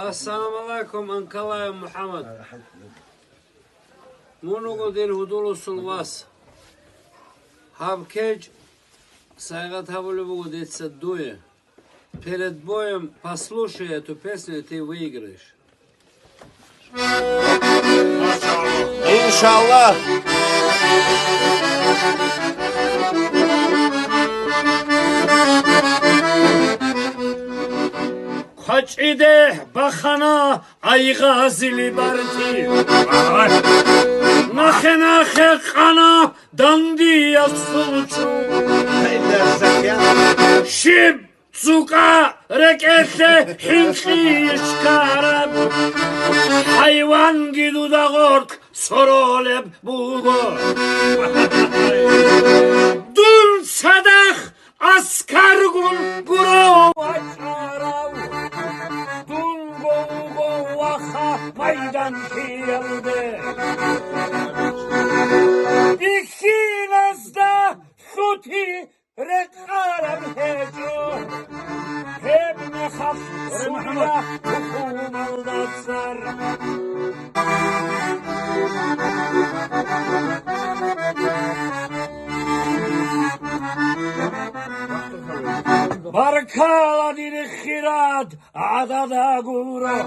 Assalamu alaikum Ankalaya Muhammad. Много дел худолосул вас. Хавкеч сайгат хавулеву деца дуе. Перед боем послушай эту песню, и ты выиграешь. İnşallah. Kaç ide bakana ayga zili barti. Nahe nahe kana dandiya sulçu. Şib zuka rekete hinki işkarab. Hayvan gidu da kork sorolep buğu. Dur sadak askar gun guro açarav. Dun goğu vaha maydan kiyalde. İkinizde şuti rekarab hecu. Hem ne haf suya hukum aldatsar. Barkala diri khirad adada guro.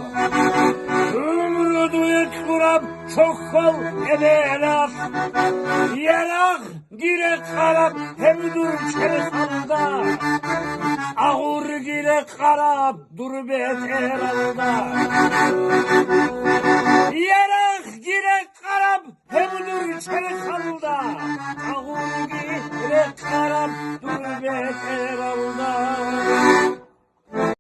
Umru duyet kurab çokol edelah. Yerah gire karab hem dur çelhalda. Ağur gire karab dur beter alda. Yerah gire karab hem dur çelhalda. Ağur gire karab dur beter alda.